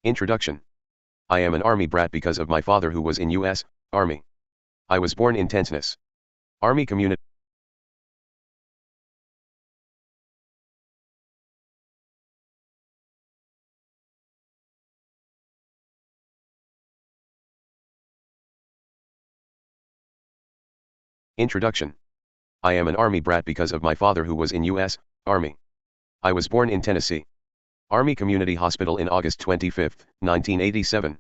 Introduction. I am an Army brat because of my father who was in U.S. Army. I was born in Tenseness. Army community. Introduction. I am an Army brat because of my father who was in U.S. Army. I was born in Tennessee. Army Community Hospital in August 25, 1987.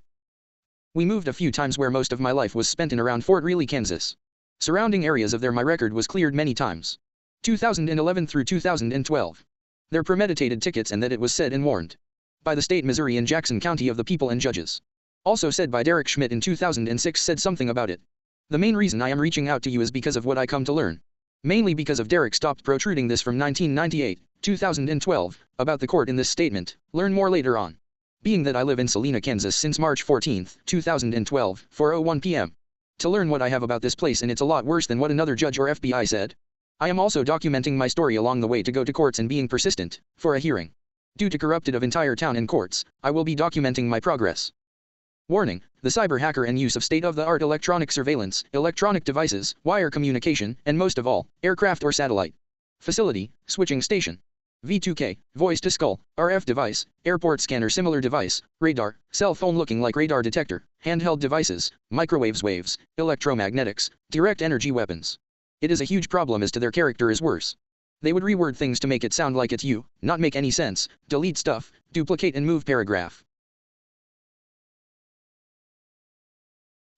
We moved a few times where most of my life was spent in around Fort Greely, Kansas. Surrounding areas of there my record was cleared many times. 2011 through 2012. Their premeditated tickets and that it was said and warned. By the state Missouri in Jackson County of the people and judges. Also said by Derek Schmidt in 2006 said something about it. The main reason I am reaching out to you is because of what I come to learn. Mainly because of Derek stopped protruding this from 1998, 2012, about the court in this statement, learn more later on. Being that I live in Salina, Kansas since March 14, 2012, 4:01 p.m. To learn what I have about this place and it's a lot worse than what another judge or FBI said. I am also documenting my story along the way to go to courts and being persistent, for a hearing. Due to corrupted of entire town and courts, I will be documenting my progress. Warning, the cyber hacker and use of state-of-the-art electronic surveillance, electronic devices, wire communication, and most of all, aircraft or satellite. Facility, switching station. V2K, voice-to-skull, RF device, airport scanner similar device, radar, cell phone looking like radar detector, handheld devices, microwaves waves, electromagnetics, direct energy weapons. It is a huge problem as to their character is worse. They would reword things to make it sound like it's you, not make any sense, delete stuff, duplicate and move paragraph.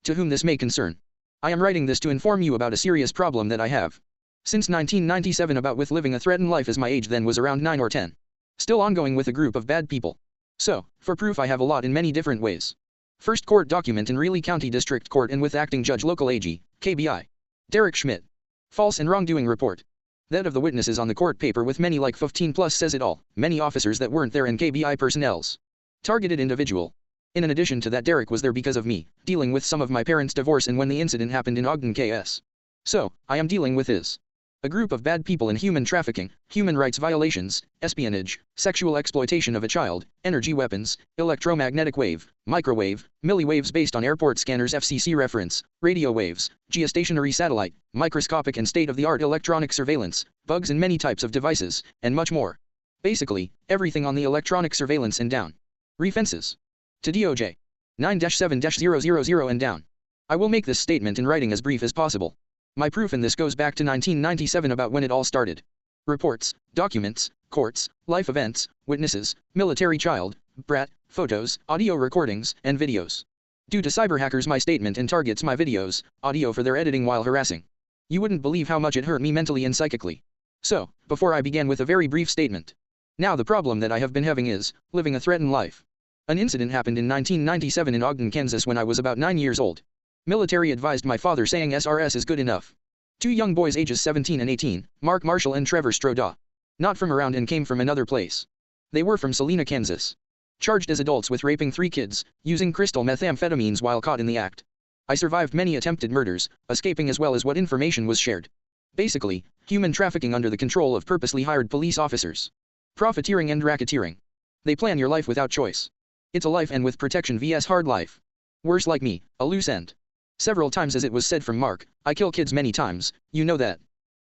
To whom this may concern. I am writing this to inform you about a serious problem that I have. Since 1997 about with living a threatened life as my age then was around 9 or 10. Still ongoing with a group of bad people. So, for proof I have a lot in many different ways. First court document in Greeley County District Court and with acting judge local AG, KBI. Derek Schmidt. False and wrongdoing report. That of the witnesses on the court paper with many like 15 plus says it all, many officers that weren't there and KBI personnel's. Targeted individual. In addition to that Derek was there because of me, dealing with some of my parents' divorce and when the incident happened in Ogden KS. So, I am dealing with is a group of bad people in human trafficking, human rights violations, espionage, sexual exploitation of a child, energy weapons, electromagnetic wave, microwave, milliwaves based on airport scanners FCC reference, radio waves, geostationary satellite, microscopic and state-of-the-art electronic surveillance, bugs and many types of devices, and much more. Basically, everything on the electronic surveillance and down. Refences. To DOJ. 9-7-000 and down. I will make this statement in writing as brief as possible. My proof in this goes back to 1997 about when it all started. Reports, documents, courts, life events, witnesses, military child, brat, photos, audio recordings, and videos. Due to cyber hackers my statement and targets my videos, audio for their editing while harassing. You wouldn't believe how much it hurt me mentally and psychically. So, before I began with a very brief statement. Now the problem that I have been having is, living a threatened life. An incident happened in 1997 in Ogden, Kansas when I was about 9 years old. Military advised my father saying SRS is good enough. 2 young boys ages 17 and 18, Mark Marshall and Trevor Strodaw. Not from around and came from another place. They were from Salina, Kansas. Charged as adults with raping 3 kids, using crystal methamphetamines while caught in the act. I survived many attempted murders, escaping as well as what information was shared. Basically, human trafficking under the control of purposely hired police officers. Profiteering and racketeering. They plan your life without choice. It's a life and with protection vs hard life. Worse like me, a loose end. Several times as it was said from Mark, I kill kids many times, you know that.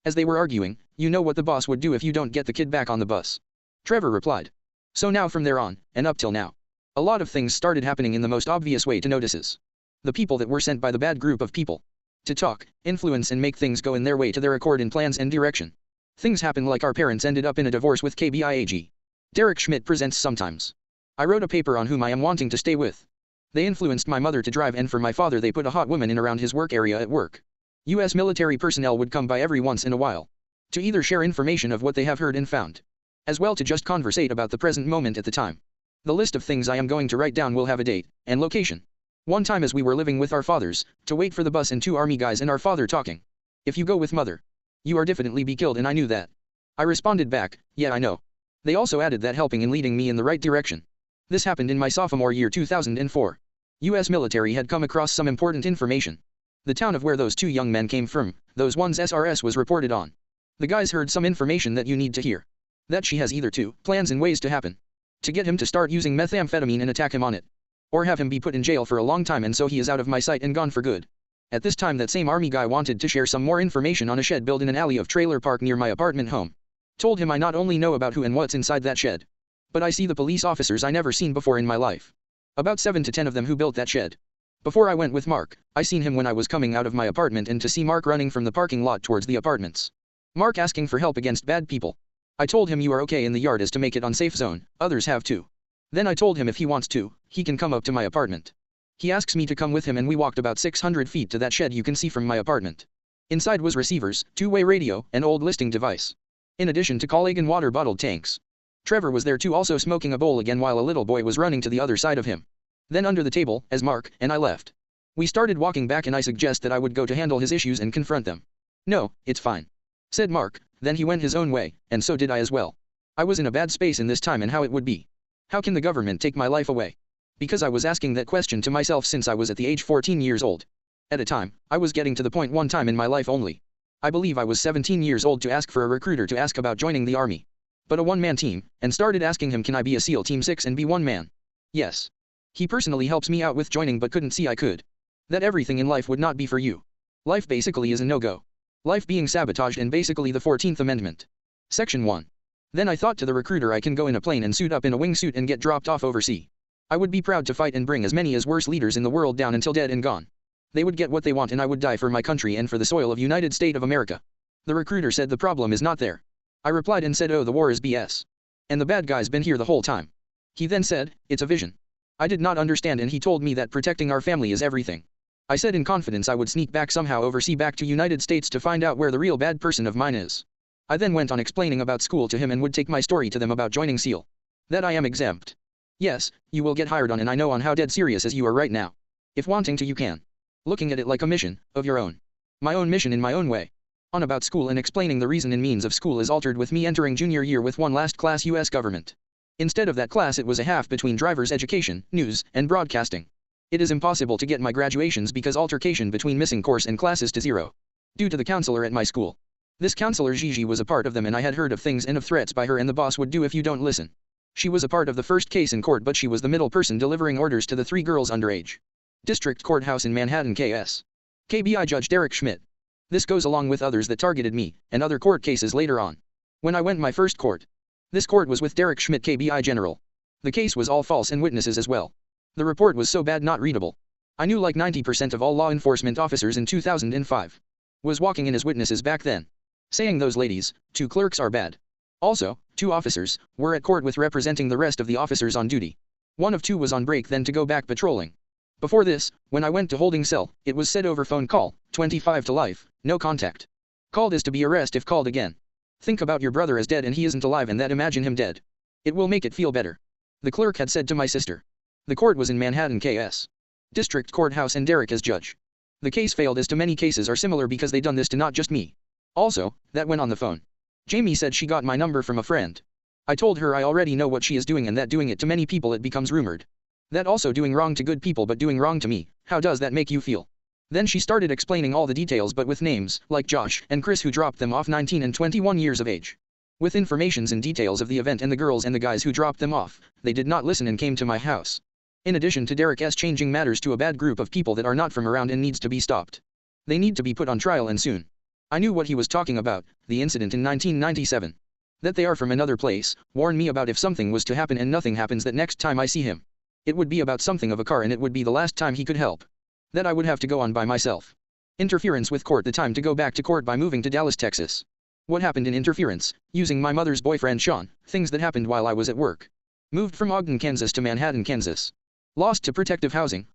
As they were arguing, you know what the boss would do if you don't get the kid back on the bus. Trevor replied. So now from there on, and up till now. A lot of things started happening in the most obvious way to notices. The people that were sent by the bad group of people. To talk, influence and make things go in their way to their accord in plans and direction. Things happen like our parents ended up in a divorce with KBI AG. Derek Schmidt presents sometimes. I wrote a paper on whom I am wanting to stay with. They influenced my mother to drive and for my father they put a hot woman in around his work area at work. US military personnel would come by every once in a while. To either share information of what they have heard and found. As well to just conversate about the present moment at the time. The list of things I am going to write down will have a date, and location. One time as we were living with our fathers, to wait for the bus and 2 army guys and our father talking. If you go with mother, you are definitely be killed and I knew that. I responded back, yeah I know. They also added that helping in leading me in the right direction. This happened in my sophomore year 2004. US military had come across some important information. The town of where those 2 young men came from, those ones SRS was reported on. The guys heard some information that you need to hear. That she has either 2 plans and ways to happen. To get him to start using methamphetamine and attack him on it. Or have him be put in jail for a long time and so he is out of my sight and gone for good. At this time that same army guy wanted to share some more information on a shed built in an alley of trailer park near my apartment home. Told him I not only know about who and what's inside that shed, but I see the police officers I never seen before in my life. About 7 to 10 of them who built that shed. Before I went with Mark, I seen him when I was coming out of my apartment and to see Mark running from the parking lot towards the apartments. Mark asking for help against bad people. I told him you are okay in the yard as to make it unsafe zone, others have too. Then I told him if he wants to, he can come up to my apartment. He asks me to come with him and we walked about 600 feet to that shed you can see from my apartment. Inside was receivers, two-way radio, and old listing device. In addition to Collegan water bottled tanks. Trevor was there too also smoking a bowl again while a little boy was running to the other side of him. Then under the table, as Mark and I left. We started walking back and I suggest that I would go to handle his issues and confront them. No, it's fine. Said Mark, then he went his own way, and so did I as well. I was in a bad space in this time and how it would be. How can the government take my life away? Because I was asking that question to myself since I was at the age 14 years old. At a time, I was getting to the point one time in my life only. I believe I was 17 years old to ask for a recruiter to ask about joining the army. But a one-man team, and started asking him can I be a SEAL Team 6 and be one man? Yes. He personally helps me out with joining but couldn't see I could. That everything in life would not be for you. Life basically is a no-go. Life being sabotaged and basically the 14th Amendment. Section 1. Then I thought to the recruiter I can go in a plane and suit up in a wingsuit and get dropped off overseas. I would be proud to fight and bring as many as worse leaders in the world down until dead and gone. They would get what they want and I would die for my country and for the soil of United States of America. The recruiter said the problem is not there. I replied and said oh the war is BS. And the bad guy's been here the whole time. He then said, it's a vision. I did not understand and he told me that protecting our family is everything. I said in confidence I would sneak back somehow overseas back to United States to find out where the real bad person of mine is. I then went on explaining about school to him and would take my story to them about joining SEAL. That I am exempt. Yes, you will get hired on and I know on how dead serious as you are right now. If wanting to you can. Looking at it like a mission, of your own. My own mission in my own way. On about school and explaining the reason and means of school is altered with me entering junior year with one last class US government. Instead of that class it was a half between driver's education, news, and broadcasting. It is impossible to get my graduations because altercation between missing course and classes to zero. Due to the counselor at my school. This counselor Gigi was a part of them and I had heard of things and of threats by her and the boss would do if you don't listen. She was a part of the first case in court but she was the middle person delivering orders to the 3 girls underage. District Courthouse in Manhattan KS. KBI Judge Derek Schmidt. This goes along with others that targeted me, and other court cases later on. When I went my first court. This court was with Derek Schmidt KBI General. The case was all false and witnesses as well. The report was so bad not readable. I knew like 90% of all law enforcement officers in 2005. Was walking in as witnesses back then. Saying those ladies, 2 clerks are bad. Also, 2 officers, were at court with representing the rest of the officers on duty. 1 of 2 was on break then to go back patrolling. Before this, when I went to holding cell, it was said over phone call, 25 to life, no contact. Called is to be arrest if called again. Think about your brother as dead and he isn't alive and that imagine him dead. It will make it feel better. The clerk had said to my sister. The court was in Manhattan KS. District Courthouse and Derek as judge. The case failed as to many cases are similar because they done this to not just me. Also, that went on the phone. Jamie said she got my number from a friend. I told her I already know what she is doing and that doing it to many people it becomes rumored. That also doing wrong to good people but doing wrong to me, how does that make you feel? Then she started explaining all the details but with names, like Josh and Chris who dropped them off 19 and 21 years of age. With informations and details of the event and the girls and the guys who dropped them off, they did not listen and came to my house. In addition to Derek S changing matters to a bad group of people that are not from around and needs to be stopped. They need to be put on trial and soon. I knew what he was talking about, the incident in 1997. That they are from another place, warned me about if something was to happen and nothing happens that next time I see him. It would be about something of a car and it would be the last time he could help. That I would have to go on by myself. Interference with court the time to go back to court by moving to Dallas, Texas. What happened in interference, using my mother's boyfriend Sean, things that happened while I was at work. Moved from Ogden, Kansas to Manhattan, Kansas. Lost to protective housing.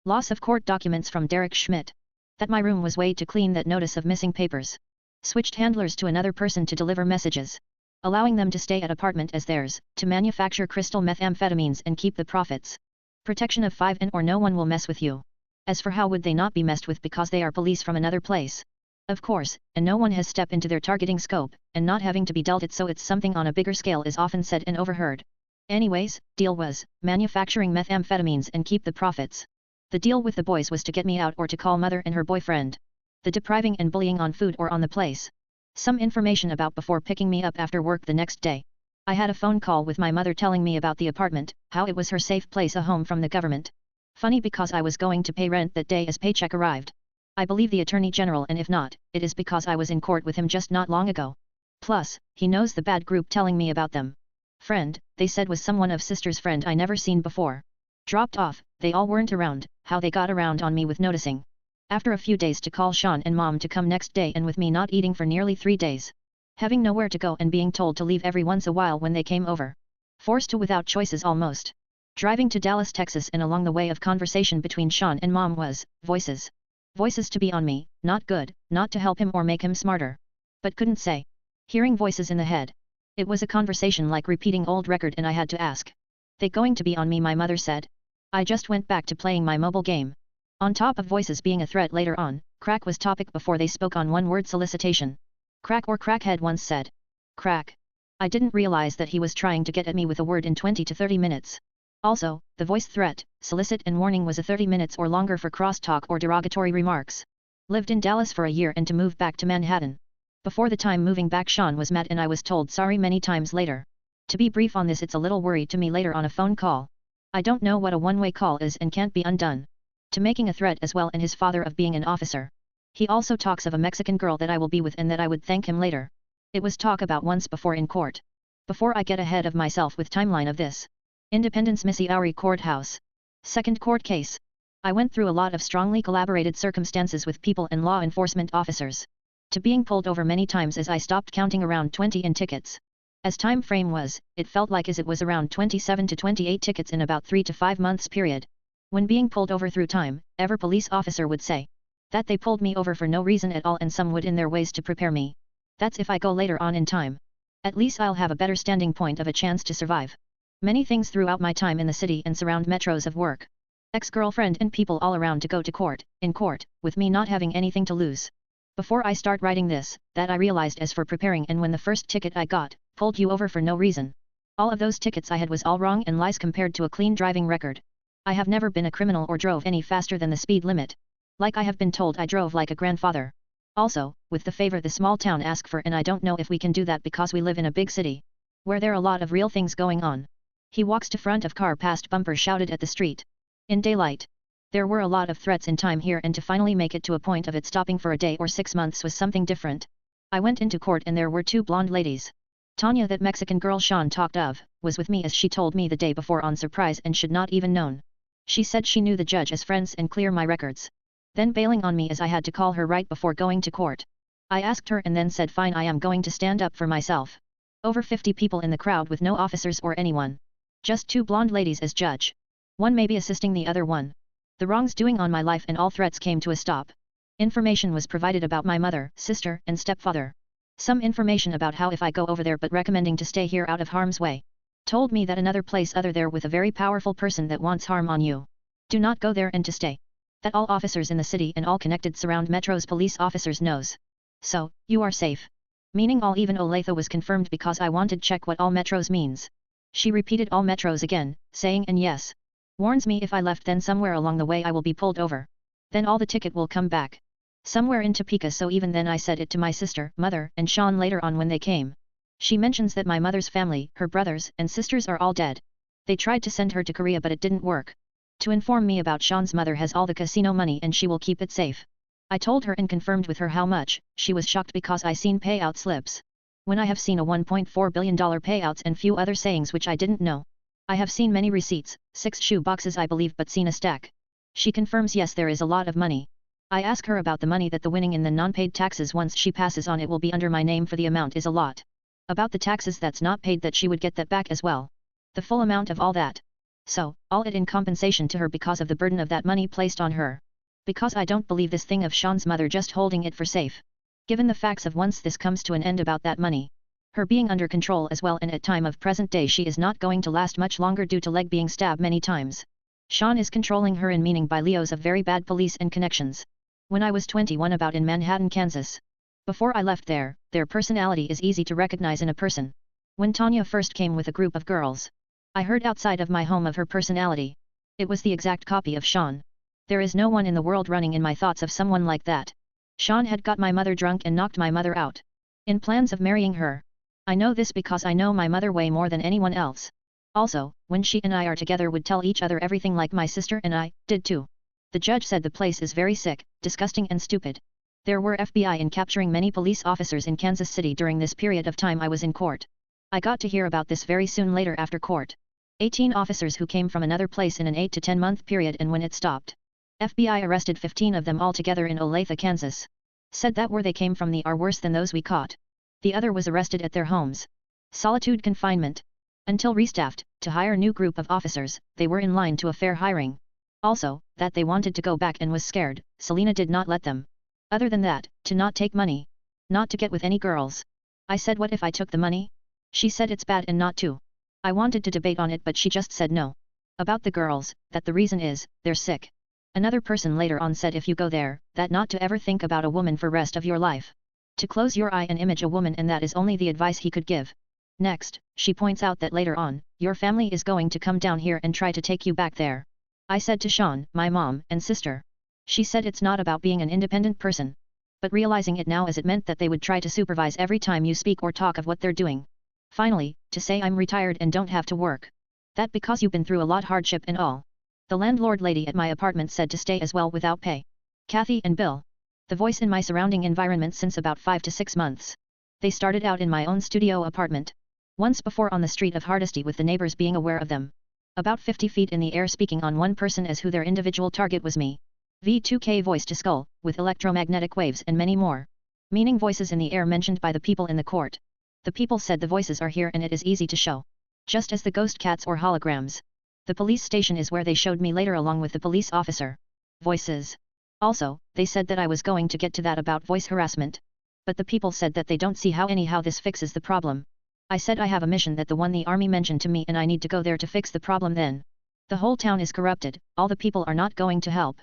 Loss of court documents from Derek Schmidt. That my room was way too clean that notice of missing papers. Switched handlers to another person to deliver messages. Allowing them to stay at apartment as theirs, to manufacture crystal methamphetamines and keep the profits. Protection of 5 and or no one will mess with you. As for how would they not be messed with because they are police from another place. Of course, and no one has stepped into their targeting scope, and not having to be dealt it so it's something on a bigger scale is often said and overheard. Anyways, deal was, manufacturing methamphetamines and keep the profits. The deal with the boys was to get me out or to call mother and her boyfriend. The depriving and bullying on food or on the place. Some information about before picking me up after work the next day. I had a phone call with my mother telling me about the apartment, how it was her safe place, a home from the government. Funny because I was going to pay rent that day as paycheck arrived. I believe the Attorney General, and if not, it is because I was in court with him just not long ago. Plus, he knows the bad group telling me about them. Friend, they said was someone of sister's friend I never seen before. Dropped off, they all weren't around, how they got around on me with noticing. After a few days to call Sean and Mom to come next day, and with me not eating for nearly 3 days. Having nowhere to go and being told to leave every once a while when they came over. Forced to without choices almost. Driving to Dallas, Texas, and along the way of conversation between Sean and Mom was, voices. Voices to be on me, not good, not to help him or make him smarter. But couldn't say. Hearing voices in the head. It was a conversation like repeating old record, and I had to ask. They going to be on me, my mother said. I just went back to playing my mobile game. On top of voices being a threat later on, crack was topic before they spoke on one-word solicitation. Crack or crackhead once said. Crack. I didn't realize that he was trying to get at me with a word in 20 to 30 minutes. Also, the voice threat, solicit and warning was a 30 minutes or longer for crosstalk or derogatory remarks. Lived in Dallas for a year and to move back to Manhattan. Before the time moving back, Sean was mad and I was told sorry many times later. To be brief on this, it's a little worry to me later on a phone call. I don't know what a one-way call is and can't be undone. To making a threat as well, and his father of being an officer. He also talks of a Mexican girl that I will be with and that I would thank him later. It was talk about once before in court. Before I get ahead of myself with timeline of this. Independence, Missouri Courthouse. Second court case. I went through a lot of strongly collaborated circumstances with people and law enforcement officers. To being pulled over many times as I stopped counting, around 20 in tickets. As time frame was, it felt like as it was around 27 to 28 tickets in about 3 to 5 months period. When being pulled over through time, every police officer would say that they pulled me over for no reason at all, and some would in their ways to prepare me. That's if I go later on in time. At least I'll have a better standing point of a chance to survive. Many things throughout my time in the city and surround metros of work. Ex-girlfriend and people all around to go to court, in court, with me not having anything to lose. Before I start writing this, that I realized as for preparing, and when the first ticket I got, pulled you over for no reason. All of those tickets I had was all wrong and lies compared to a clean driving record. I have never been a criminal or drove any faster than the speed limit. Like I have been told I drove like a grandfather. Also, with the favor the small town ask for, and I don't know if we can do that because we live in a big city. Where there are a lot of real things going on. He walks to front of car past bumper shouted at the street. In daylight. There were a lot of threats in time here, and to finally make it to a point of it stopping for a day or 6 months was something different. I went into court and there were 2 blonde ladies. Tanya, that Mexican girl Sean talked of, was with me as she told me the day before on surprise and should not even known. She said she knew the judge as friends and clear my records. Then bailing on me as I had to call her right before going to court. I asked her and then said fine, I am going to stand up for myself. Over 50 people in the crowd with no officers or anyone. Just 2 blonde ladies as judge. One may be assisting the other one. The wrongs doing on my life and all threats came to a stop. Information was provided about my mother, sister, and stepfather. Some information about how if I go over there but recommending to stay here out of harm's way. Told me that another place other there with a very powerful person that wants harm on you. Do not go there and to stay. That all officers in the city and all connected surround metros police officers knows. So, you are safe. Meaning all, even Olathe was confirmed because I wanted check what all metros means. She repeated all metros again, saying and yes. Warns me if I left then somewhere along the way I will be pulled over. Then all the ticket will come back. Somewhere in Topeka, so even then I said it to my sister, mother, and Sean later on when they came. She mentions that my mother's family, her brothers and sisters are all dead. They tried to send her to Korea but it didn't work. To inform me about Sean's mother has all the casino money and she will keep it safe. I told her and confirmed with her how much. She was shocked because I seen payout slips. When I have seen a $1.4 billion payouts and few other sayings which I didn't know. I have seen many receipts, 6 shoe boxes I believe, but seen a stack. She confirms yes, there is a lot of money. I ask her about the money that the winning in the non-paid taxes once she passes on it will be under my name for the amount is a lot. About the taxes that's not paid that she would get that back as well. The full amount of all that. So, all it in compensation to her because of the burden of that money placed on her. Because I don't believe this thing of Sean's mother just holding it for safe. Given the facts of once this comes to an end about that money. Her being under control as well, and at time of present day she is not going to last much longer due to leg being stabbed many times. Sean is controlling her in meaning by Leos of very bad police and connections. When I was 21 about in Manhattan, Kansas. Before I left there, their personality is easy to recognize in a person. When Tanya first came with a group of girls. I heard outside of my home of her personality. It was the exact copy of Sean. There is no one in the world running in my thoughts of someone like that. Sean had got my mother drunk and knocked my mother out. In plans of marrying her. I know this because I know my mother way more than anyone else. Also, when she and I are together would tell each other everything like my sister and I did too. The judge said the place is very sick, disgusting and stupid. There were FBI in capturing many police officers in Kansas City during this period of time I was in court. I got to hear about this very soon later after court. 18 officers who came from another place in an 8 to 10 month period, and when it stopped, FBI arrested 15 of them altogether in Olathe, Kansas. Said that where they came from are worse than those we caught. The other was arrested at their homes. Solitude confinement. Until restaffed, to hire new group of officers, they were in line to a fair hiring. Also, that they wanted to go back and was scared, Selena did not let them. Other than that, to not take money. Not to get with any girls. I said what if I took the money? She said it's bad and not to. I wanted to debate on it but she just said no. About the girls, that the reason is, they're sick. Another person later on said if you go there, that not to ever think about a woman for rest of your life. To close your eye and image a woman, and that is only the advice he could give. Next, she points out that later on, your family is going to come down here and try to take you back there. I said to Sean, my mom and sister. She said it's not about being an independent person. But realizing it now as it meant that they would try to supervise every time you speak or talk of what they're doing. Finally, to say I'm retired and don't have to work. That because you've been through a lot hardship and all. The landlord lady at my apartment said to stay as well without pay. Kathy and Bill. The voice in my surrounding environment since about 5 to 6 months. They started out in my own studio apartment. Once before on the street of Hardesty with the neighbors being aware of them. About 50 feet in the air speaking on one person as who their individual target was me. V2K voice to skull, with electromagnetic waves and many more. Meaning voices in the air mentioned by the people in the court. The people said the voices are here and it is easy to show. Just as the ghost cats or holograms. The police station is where they showed me later along with the police officer. Voices. Also, they said that I was going to get to that about voice harassment. But the people said that they don't see how anyhow this fixes the problem. I said I have a mission that the one the army mentioned to me and I need to go there to fix the problem then. The whole town is corrupted, all the people are not going to help.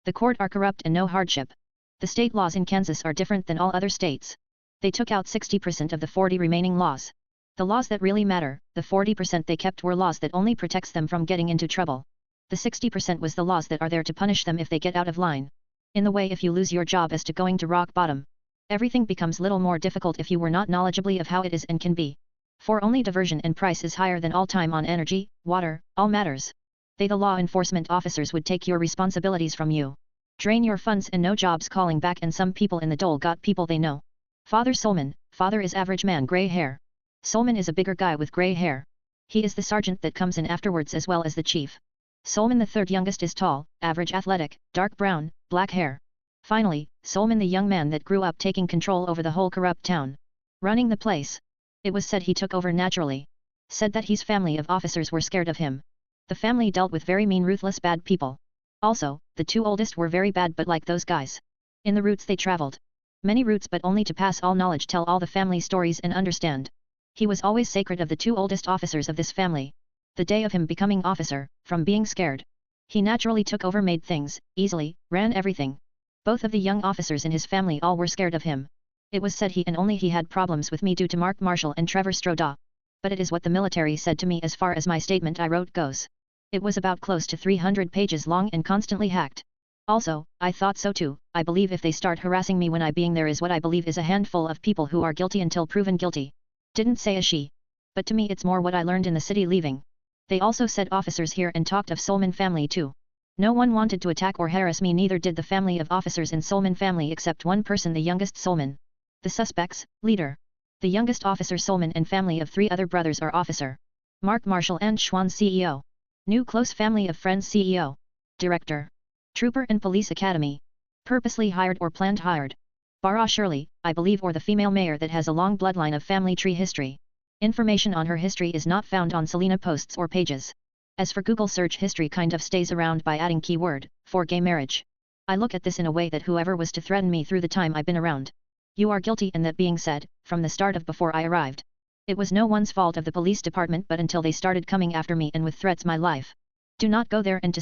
The court are corrupt and no hardship. The state laws in Kansas are different than all other states. They took out 60% of the 40 remaining laws. The laws that really matter, the 40% they kept were laws that only protects them from getting into trouble. The 60% was the laws that are there to punish them if they get out of line. In the way if you lose your job as to going to rock bottom. Everything becomes little more difficult if you were not knowledgeably of how it is and can be. For only diversion and price is higher than all time on energy, water, all matters. They the law enforcement officers would take your responsibilities from you. Drain your funds and no jobs calling back, and some people in the dole got people they know. Father Solman, father is average man gray hair. Solman is a bigger guy with gray hair. He is the sergeant that comes in afterwards as well as the chief. Solman the third youngest is tall, average athletic, dark brown, black hair. Finally, Solman the young man that grew up taking control over the whole corrupt town. Running the place. It was said he took over naturally. Said that his family of officers were scared of him. The family dealt with very mean ruthless bad people. Also, the 2 oldest were very bad but like those guys. In the routes they traveled. Many routes but only to pass all knowledge, tell all the family stories and understand. He was always sacred of the 2 oldest officers of this family. The day of him becoming officer, from being scared. He naturally took over, made things, easily, ran everything. Both of the young officers in his family all were scared of him. It was said he and only he had problems with me due to Mark Marshall and Trevor Stroda. But it is what the military said to me as far as my statement I wrote goes. It was about close to 300 pages long and constantly hacked. Also, I thought so too. I believe if they start harassing me when I being there is what I believe is a handful of people who are guilty until proven guilty. Didn't say a she. But to me it's more what I learned in the city leaving. They also said officers here and talked of Solman family too. No one wanted to attack or harass me, neither did the family of officers in Solman family except one person, the youngest Solman. The suspects, leader. The youngest officer Solman and family of 3 other brothers are officer. Mark Marshall and Schwann CEO. New close family of friends CEO. Director. Trooper and Police Academy. Purposely hired or planned hired. Bara Shirley, I believe, or the female mayor that has a long bloodline of family tree history. Information on her history is not found on Selena posts or pages. As for Google search history kind of stays around by adding keyword, for gay marriage. I look at this in a way that whoever was to threaten me through the time I've been around. You are guilty, and that being said, from the start of before I arrived. It was no one's fault of the police department but until they started coming after me and with threats my life. Do not go there and to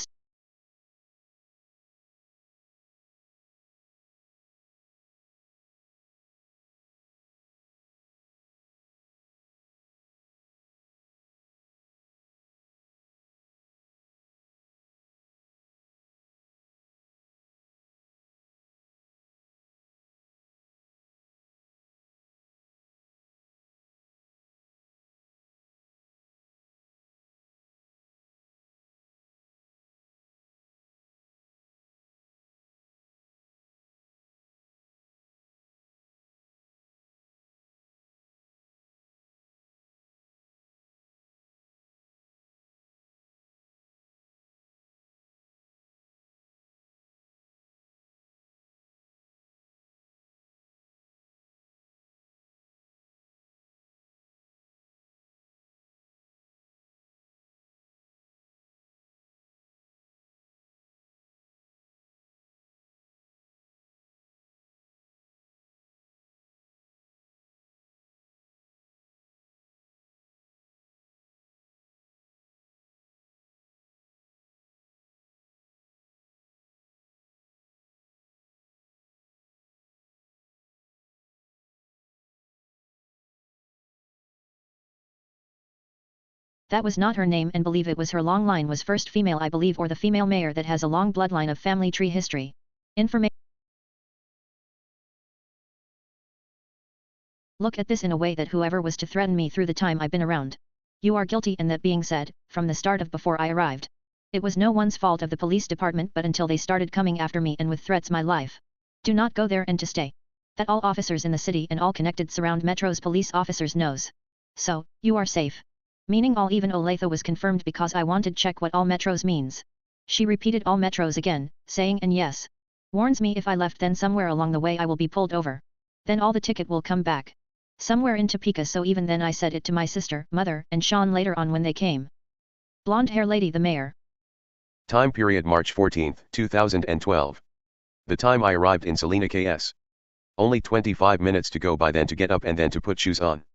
That was not her name, and believe it was her long line was first female, I believe, or the female mayor that has a long bloodline of family tree history. Information. Look at this in a way that whoever was to threaten me through the time I've been around. You are guilty, and that being said, from the start of before I arrived. It was no one's fault of the police department, but until they started coming after me and with threats my life. Do not go there and to stay. That all officers in the city and all connected surround Metro's police officers knows. So, you are safe. Meaning all, even Olathe was confirmed because I wanted check what all Metros means. She repeated all Metros again, saying and yes. Warns me if I left, then somewhere along the way I will be pulled over. Then all the ticket will come back. Somewhere in Topeka, so even then I said it to my sister, mother, and Sean later on when they came. Blonde hair lady the mayor. Time period March 14, 2012. The time I arrived in Salina KS. Only 25 minutes to go by, then to get up and then to put shoes on.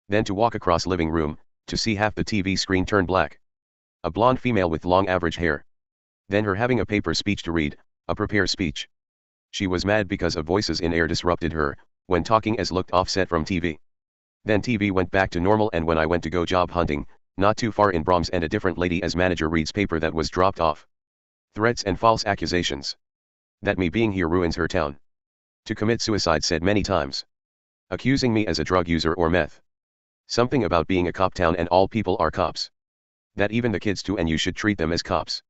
Then to walk across living room, to see half the TV screen turn black. A blonde female with long average hair. Then her having a paper speech to read, a prepare speech. She was mad because of voices in air disrupted her, when talking as looked offset from TV. Then TV went back to normal, and when I went to go job hunting, not too far in Brahms, and a different lady as manager reads paper that was dropped off. Threats and false accusations. That me being here ruins her town. To commit suicide said many times. Accusing me as a drug user or meth. Something about being a cop town and all people are cops. That even the kids too, and you should treat them as cops.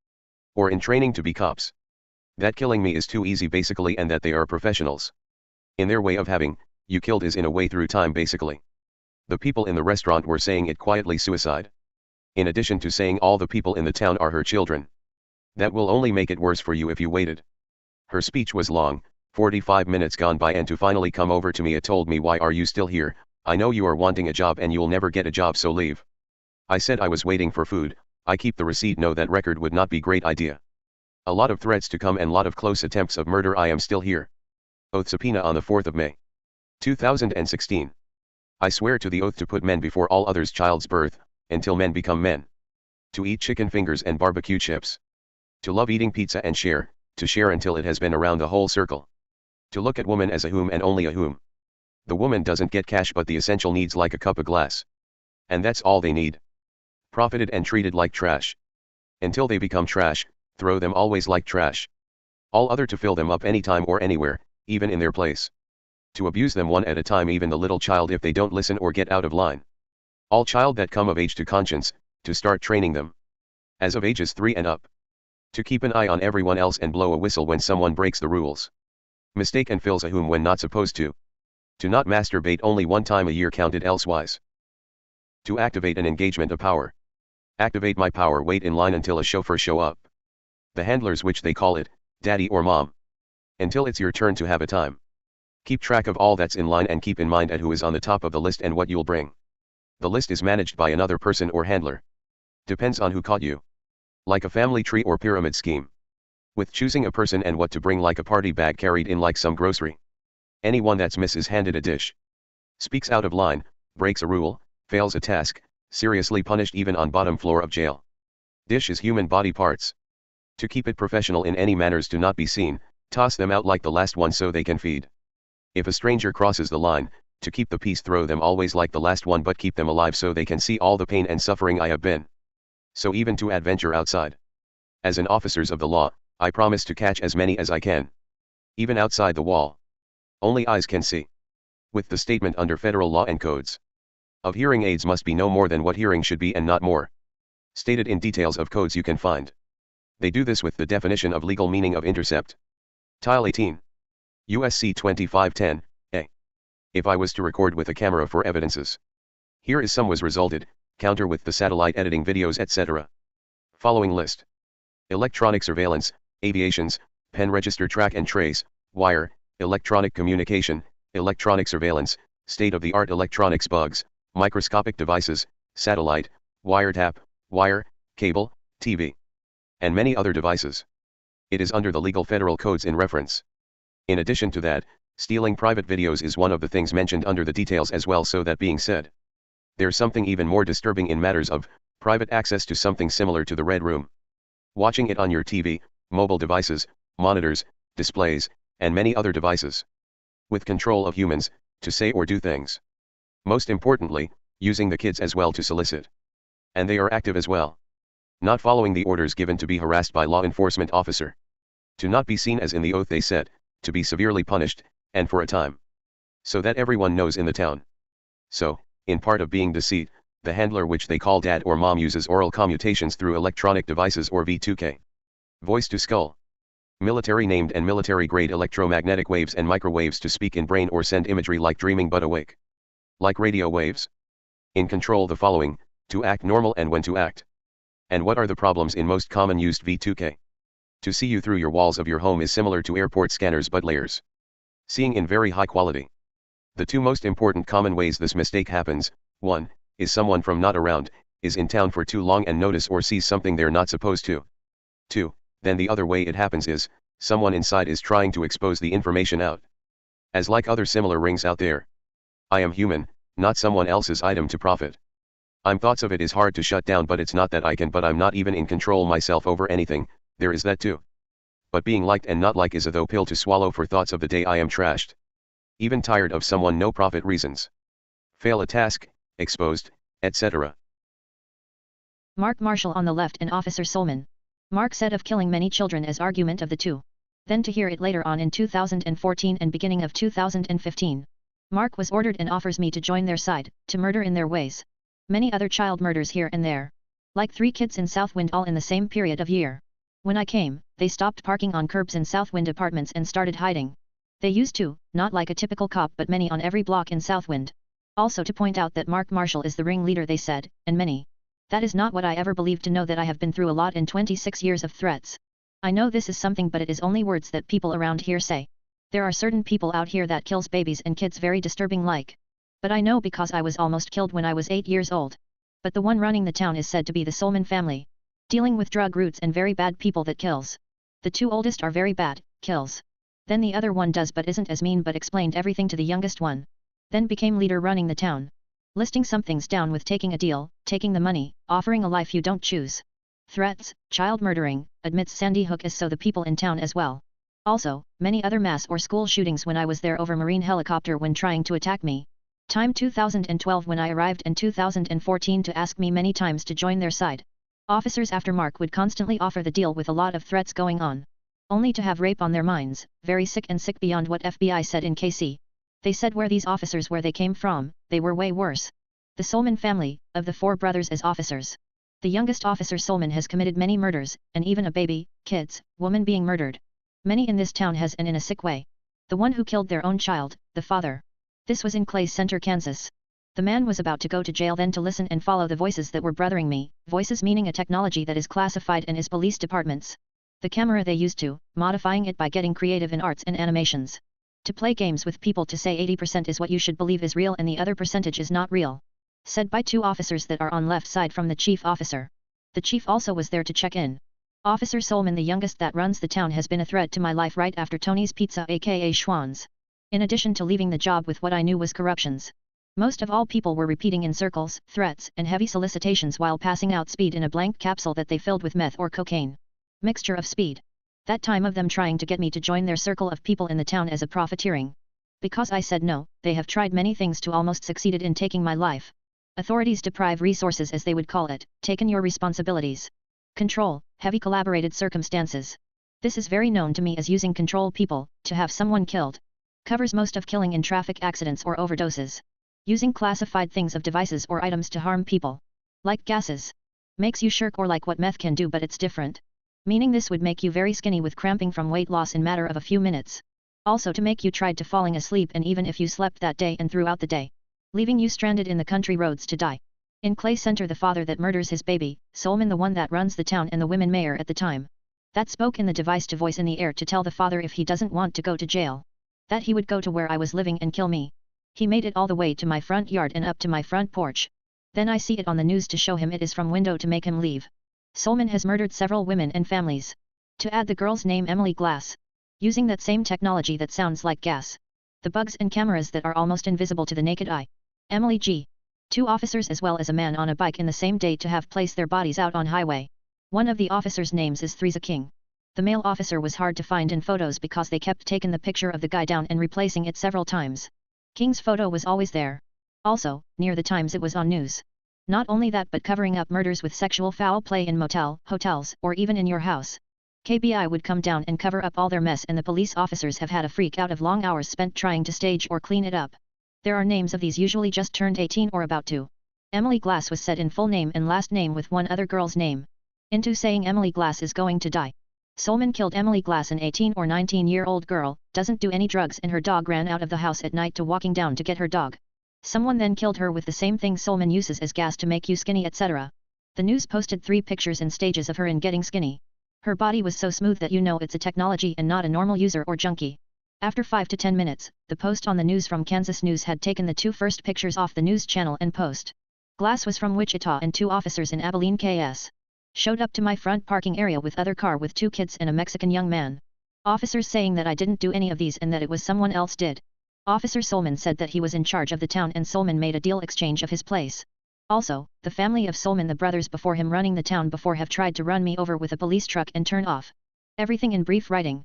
Or in training to be cops. That killing me is too easy basically, and that they are professionals. In their way of having, you killed is in a way through time basically. The people in the restaurant were saying it quietly, suicide. In addition to saying all the people in the town are her children. That will only make it worse for you if you waited. Her speech was long, 45 minutes gone by, and to finally come over to me it told me, why are you still here? I know you are wanting a job and you'll never get a job, so leave. I said I was waiting for food. I keep the receipt. No, that record would not be great idea. A lot of threats to come and lot of close attempts of murder. I am still here. Oath subpoena on the 4th of May. 2016. I swear to the oath to put men before all others, child's birth, until men become men. To eat chicken fingers and barbecue chips. To love eating pizza and share, to share until it has been around the whole circle. To look at woman as a whom and only a whom. The woman doesn't get cash but the essential needs like a cup of glass. And that's all they need. Profited and treated like trash. Until they become trash, throw them always like trash. All other to fill them up anytime or anywhere, even in their place. To abuse them one at a time, even the little child if they don't listen or get out of line. All child that come of age to conscience, to start training them. As of ages 3 and up. To keep an eye on everyone else and blow a whistle when someone breaks the rules. Mistake and fills a whom when not supposed to. To not masturbate only one time a year counted elsewise. To activate an engagement of power. Activate my power, wait in line until a chauffeur show up. The handlers, which they call it, daddy or mom. Until it's your turn to have a time. Keep track of all that's in line and keep in mind at who is on the top of the list and what you'll bring. The list is managed by another person or handler. Depends on who caught you. Like a family tree or pyramid scheme. With choosing a person and what to bring, like a party bag carried in like some grocery. Anyone that's miss is handed a dish. Speaks out of line, breaks a rule, fails a task, seriously punished even on bottom floor of jail. Dish is human body parts. To keep it professional in any manners to not be seen, toss them out like the last one so they can feed. If a stranger crosses the line, to keep the peace throw them always like the last one but keep them alive so they can see all the pain and suffering I have been. So even to adventure outside. As an officers of the law, I promise to catch as many as I can. Even outside the wall. Only eyes can see. With the statement under federal law and codes. Of hearing aids must be no more than what hearing should be and not more. Stated in details of codes you can find. They do this with the definition of legal meaning of intercept. Tile 18. USC 2510, A. If I was to record with a camera for evidences. Here is some was resulted, counter with the satellite editing videos etc. Following list. Electronic surveillance, aviations, pen register track and trace, wire, electronic communication, electronic surveillance, state-of-the-art electronics bugs, microscopic devices, satellite, wiretap, wire, cable, TV, and many other devices. It is under the legal federal codes in reference. In addition to that, stealing private videos is one of the things mentioned under the details as well. So that being said, there's something even more disturbing in matters of private access to something similar to the Red Room. Watching it on your TV, mobile devices, monitors, displays, and many other devices. With control of humans, to say or do things. Most importantly, using the kids as well to solicit. And they are active as well. Not following the orders given to be harassed by law enforcement officer. To not be seen as in the oath they said, to be severely punished, and for a time. So that everyone knows in the town. So, in part of being deceit, the handler which they call dad or mom uses oral commutations through electronic devices or V2K. Voice to skull. Military named and military grade electromagnetic waves and microwaves to speak in brain or send imagery like dreaming but awake. Like radio waves. In control the following, to act normal and when to act. And what are the problems in most common used V2K? To see you through your walls of your home is similar to airport scanners but layers. Seeing in very high quality. The two most important common ways this mistake happens, 1, is someone from not around, is in town for too long and notice or sees something they're not supposed to. 2, then the other way it happens is, someone inside is trying to expose the information out. As like other similar rings out there. I am human, not someone else's item to profit. I'm thoughts of it is hard to shut down but it's not that I can but I'm not even in control myself over anything, there is that too. But being liked and not like is a though pill to swallow for thoughts of the day I am trashed. Even tired of someone no profit reasons. Fail a task, exposed, etc. Mark Marshall on the left and Officer Solman. Mark said of killing many children as argument of the two. Then to hear it later on in 2014 and beginning of 2015. Mark was ordered and offers me to join their side, to murder in their ways. Many other child murders here and there. Like 3 kids in Southwind all in the same period of year. When I came, they stopped parking on curbs in Southwind apartments and started hiding. They used to, not like a typical cop but many on every block in Southwind. Also to point out that Mark Marshall is the ringleader they said, and many. That is not what I ever believed to know that I have been through a lot in 26 years of threats. I know this is something but it is only words that people around here say. There are certain people out here that kills babies and kids very disturbing like. But I know because I was almost killed when I was 8 years old. But the one running the town is said to be the Solman family. Dealing with drug roots and very bad people that kills. The 2 oldest are very bad, kills. Then the other one does but isn't as mean but explained everything to the youngest one. Then became leader running the town. Listing some things down with taking a deal, taking the money, offering a life you don't choose. Threats, child murdering, admits Sandy Hook is so the people in town as well. Also, many other mass or school shootings when I was there over Marine helicopter when trying to attack me. Time 2012 when I arrived and 2014 to ask me many times to join their side. Officers after Mark would constantly offer the deal with a lot of threats going on. Only to have rape on their minds, very sick and sick beyond what FBI said in KC. They said where these officers where they came from, they were way worse. The Solman family, of the 4 brothers as officers. The youngest officer Solman has committed many murders, and even a baby, kids, woman being murdered. Many in this town has and in a sick way. The one who killed their own child, the father. This was in Clay Center, Kansas. The man was about to go to jail then to listen and follow the voices that were brothering me, voices meaning a technology that is classified and is police departments. The camera they used to, modifying it by getting creative in arts and animations. To play games with people to say 80% is what you should believe is real and the other percentage is not real. Said by 2 officers that are on left side from the chief officer. The chief also was there to check in. Officer Solman, the youngest that runs the town, has been a threat to my life right after Tony's Pizza aka Schwann's. In addition to leaving the job with what I knew was corruptions. Most of all people were repeating in circles, threats and heavy solicitations while passing out speed in a blank capsule that they filled with meth or cocaine. Mixture of speed. That time of them trying to get me to join their circle of people in the town as a profiteering. Because I said no, they have tried many things to almost succeeded in taking my life. Authorities deprive resources as they would call it, taken your responsibilities. Control, heavy collaborated circumstances. This is very known to me as using control people, to have someone killed. Covers most of killing in traffic accidents or overdoses. Using classified things of devices or items to harm people. Like gases. Makes you shirk or like what meth can do but it's different. Meaning this would make you very skinny with cramping from weight loss in matter of a few minutes. Also to make you tried to falling asleep and even if you slept that day and throughout the day. Leaving you stranded in the country roads to die. In Clay Center the father that murders his baby, Solman the one that runs the town and the women mayor at the time. That spoke in the device to voice in the air to tell the father if he doesn't want to go to jail. That he would go to where I was living and kill me. He made it all the way to my front yard and up to my front porch. Then I see it on the news to show him it is from window to make him leave. Solman has murdered several women and families. To add the girl's name Emily Glass. Using that same technology that sounds like gas. The bugs and cameras that are almost invisible to the naked eye. Emily G. 2 officers as well as a man on a bike in the same day to have placed their bodies out on highway. One of the officers' names is Thier King. The male officer was hard to find in photos because they kept taking the picture of the guy down and replacing it several times. King's photo was always there. Also, near the times it was on news. Not only that but covering up murders with sexual foul play in hotels, or even in your house. KBI would come down and cover up all their mess, and the police officers have had a freak out of long hours spent trying to stage or clean it up. There are names of these usually just turned 18 or about to. Emily Glass was said in full name and last name with one other girl's name. Into saying Emily Glass is going to die. Solman killed Emily Glass, an 18 or 19-year-old girl, doesn't do any drugs, and her dog ran out of the house at night to walking down to get her dog. Someone then killed her with the same thing Solman uses as gas to make you skinny, etc. The news posted 3 pictures and stages of her in getting skinny. Her body was so smooth that you know it's a technology and not a normal user or junkie. After 5 to 10 minutes, the post on the news from Kansas News had taken the 2 first pictures off the news channel and post. Glass was from Wichita, and 2 officers in Abilene, KS. Showed up to my front parking area with other car with 2 kids and a Mexican young man. Officers saying that I didn't do any of these and that it was someone else did. Officer Solman said that he was in charge of the town, and Solman made a deal exchange of his place. Also, the family of Solman, the brothers before him running the town before, have tried to run me over with a police truck and turn off. Everything in brief writing.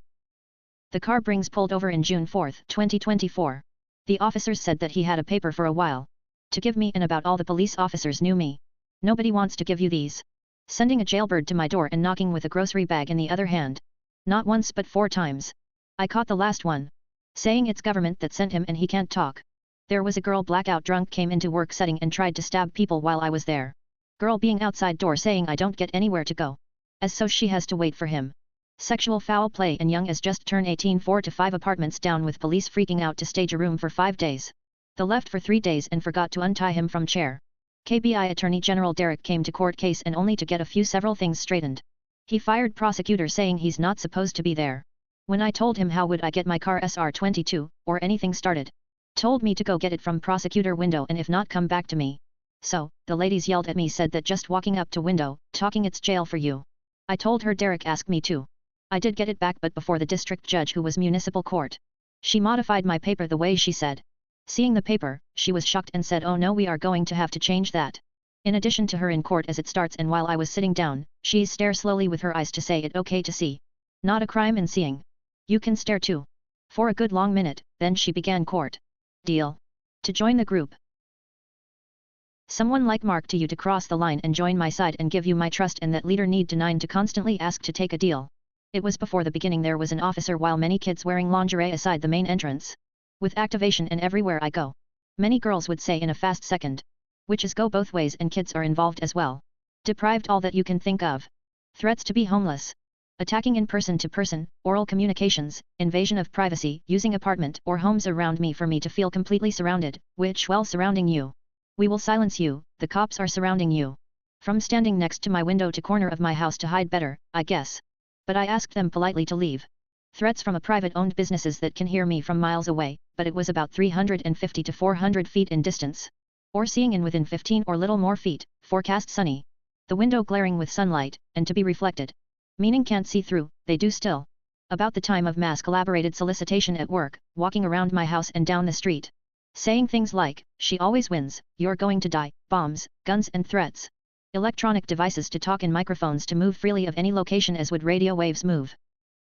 The car brings pulled over in June 4, 2024. The officers said that he had a paper for a while to give me, and about all the police officers knew me. Nobody wants to give you these. Sending a jailbird to my door and knocking with a grocery bag in the other hand. Not once but 4 times. I caught the last one. Saying it's government that sent him and he can't talk. There was a girl blackout drunk, came into work setting and tried to stab people while I was there. Girl being outside door saying I don't get anywhere to go. As so she has to wait for him. Sexual foul play and young as just turned 18, 4 to 5 apartments down with police freaking out to stage a room for 5 days. The left for 3 days and forgot to untie him from chair. KBI Attorney General Derek came to court case and only to get a few several things straightened. He fired prosecutor saying he's not supposed to be there. When I told him how would I get my car SR22, or anything started. Told me to go get it from prosecutor window and if not come back to me. So, the ladies yelled at me, said that just walking up to window, talking it's jail for you. I told her Derek asked me to. I did get it back, but before the district judge who was municipal court. She modified my paper the way she said. Seeing the paper, she was shocked and said, oh no, we are going to have to change that. In addition to her in court as it starts, and while I was sitting down, she stare slowly with her eyes to say it okay to see. Not a crime in seeing. You can stare too. For a good long minute, then she began court. Deal. To join the group. Someone like Mark to you to cross the line and join my side and give you my trust, and that leader need deny to constantly ask to take a deal. It was before the beginning there was an officer while many kids wearing lingerie aside the main entrance. With activation and everywhere I go. Many girls would say in a fast second. Which is go both ways, and kids are involved as well. Deprived all that you can think of. Threats to be homeless. Attacking in person to person, oral communications, invasion of privacy, using apartment or homes around me for me to feel completely surrounded, which while surrounding you. We will silence you, the cops are surrounding you. From standing next to my window to corner of my house to hide better, I guess. But I asked them politely to leave. Threats from a private-owned businesses that can hear me from miles away, but it was about 350 to 400 feet in distance. Or seeing in within 15 or little more feet, forecast sunny. The window glaring with sunlight, and to be reflected. Meaning can't see through, they do still. About the time of mass collaborated solicitation at work, walking around my house and down the street. Saying things like, she always wins, you're going to die, bombs, guns and threats. Electronic devices to talk and microphones to move freely of any location as would radio waves move.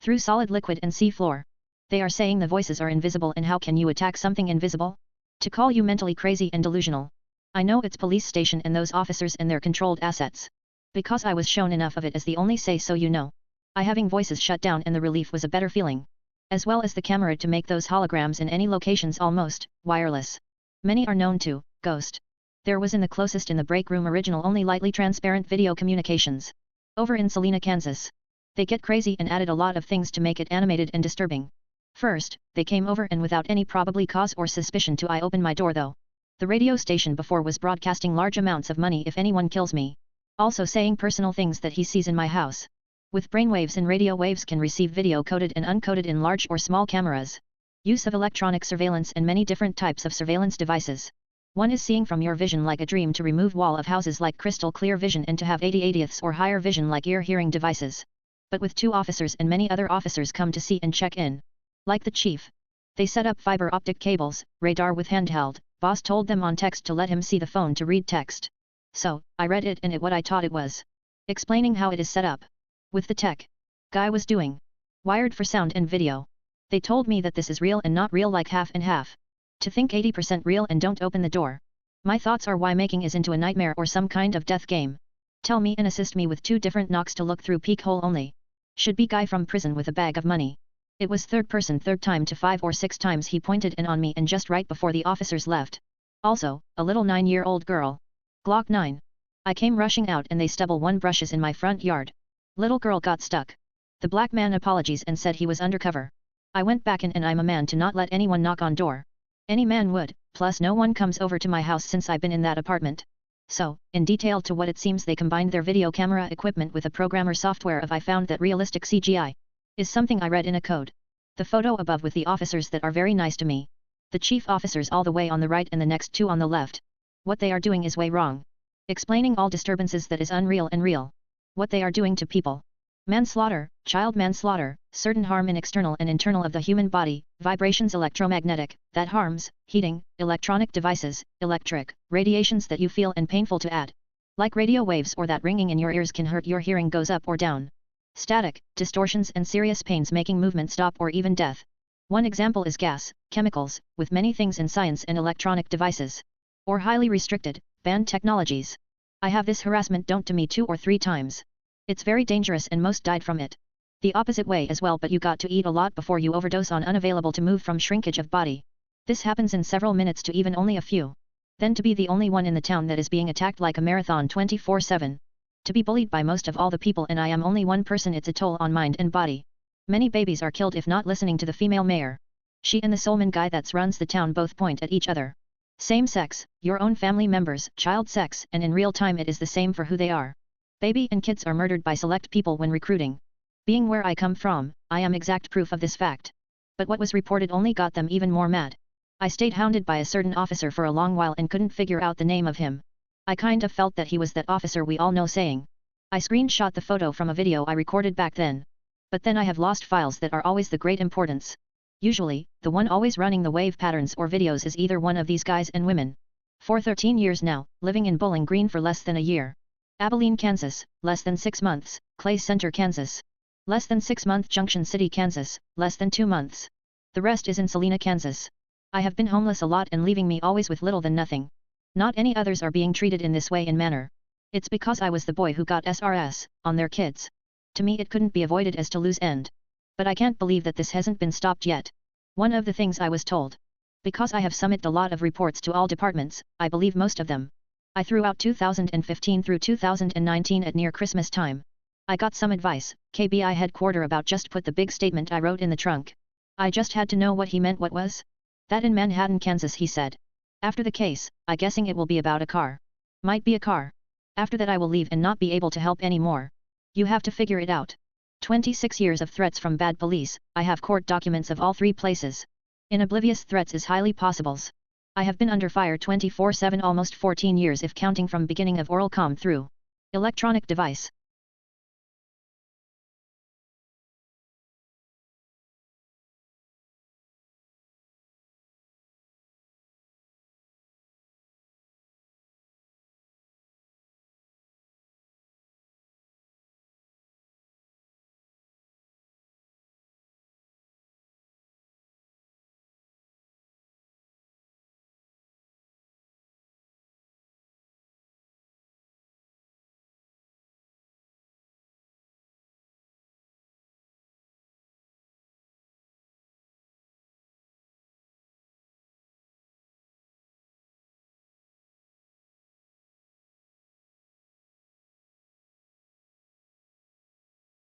Through solid liquid and sea floor. They are saying the voices are invisible, and how can you attack something invisible? To call you mentally crazy and delusional. I know it's police station and those officers and their controlled assets. Because I was shown enough of it as the only say so you know. I having voices shut down, and the relief was a better feeling. As well as the camera to make those holograms in any locations almost, wireless. Many are known to, ghost. There was in the closest in the break room original only lightly transparent video communications. Over in Salina, Kansas. They get crazy and added a lot of things to make it animated and disturbing. First, they came over and without any probably cause or suspicion to I open my door though. The radio station before was broadcasting large amounts of money if anyone kills me. Also saying personal things that he sees in my house. With brainwaves and radio waves can receive video coded and uncoded in large or small cameras. Use of electronic surveillance and many different types of surveillance devices. One is seeing from your vision like a dream, to remove wall of houses like crystal clear vision, and to have 80/80ths or higher vision like ear hearing devices. But with 2 officers and many other officers come to see and check in. Like the chief. They set up fiber optic cables, radar with handheld, boss told them on text to let him see the phone to read text. So, I read it and it what I thought it was. Explaining how it is set up. With the tech. Guy was doing. Wired for sound and video. They told me that this is real and not real, like half and half. To think 80% real and don't open the door. My thoughts are why making is into a nightmare or some kind of death game. Tell me and assist me with 2 different knocks to look through peek hole only. Should be guy from prison with a bag of money. It was third person third time to 5 or 6 times he pointed in on me and just right before the officers left. Also, a little 9-year-old girl. Glock 9. I came rushing out and they stubble 1 brushes in my front yard. Little girl got stuck. The black man apologies and said he was undercover. I went back in and I'm a man to not let anyone knock on door. Any man would, plus no one comes over to my house since I've been in that apartment. So, in detail to what it seems they combined their video camera equipment with a programmer software of I found that realistic CGI is something I read in a code. The photo above with the officers that are very nice to me. The chief officers all the way on the right and the next 2 on the left. What they are doing is way wrong. Explaining all disturbances that is unreal and real. What they are doing to people. Manslaughter, child manslaughter, certain harm in external and internal of the human body, vibrations electromagnetic, that harms, heating, electronic devices, electric, radiations that you feel and painful to add. Like radio waves or that ringing in your ears can hurt your hearing goes up or down. Static, distortions and serious pains making movement stop or even death. One example is gas, chemicals, with many things in science and electronic devices. Or highly restricted, banned technologies. I have this harassment done to me 2 or 3 times. It's very dangerous and most died from it. The opposite way as well, but you got to eat a lot before you overdose on unavailable to move from shrinkage of body. This happens in several minutes to even only a few. Then to be the only one in the town that is being attacked like a marathon 24/7. To be bullied by most of all the people and I am only one person, it's a toll on mind and body. Many babies are killed if not listening to the female mayor. She and the soulman guy that runs the town both point at each other. Same sex, your own family members, child sex, and in real time it is the same for who they are. Baby and kids are murdered by select people when recruiting. Being where I come from, I am exact proof of this fact. But what was reported only got them even more mad. I stayed hounded by a certain officer for a long while and couldn't figure out the name of him. I kind of felt that he was that officer we all know saying. I screenshot the photo from a video I recorded back then. But then I have lost files that are always the great importance. Usually, the one always running the wave patterns or videos is either one of these guys and women. For 13 years now, living in Bowling Green for less than a year. Abilene, Kansas, less than 6 months, Clay Center, Kansas. Less than 6 month, Junction City, Kansas, less than 2 months. The rest is in Salina, Kansas. I have been homeless a lot and leaving me always with little than nothing. Not any others are being treated in this way and manner. It's because I was the boy who got SRS, on their kids. To me it couldn't be avoided as to lose end. But I can't believe that this hasn't been stopped yet. One of the things I was told. Because I have submitted a lot of reports to all departments, I believe most of them. I threw out 2015 through 2019 at near Christmas time. I got some advice, KBI headquarter about just put the big statement I wrote in the trunk. I just had to know what he meant. What was? That in Manhattan, Kansas, he said. After the case, I guessing it will be about a car. Might be a car. After that I will leave and not be able to help anymore. You have to figure it out. 26 years of threats from bad police, I have court documents of all 3 places. In oblivious threats is highly possibles. I have been under fire 24/7 almost 14 years if counting from beginning of oral com through electronic device.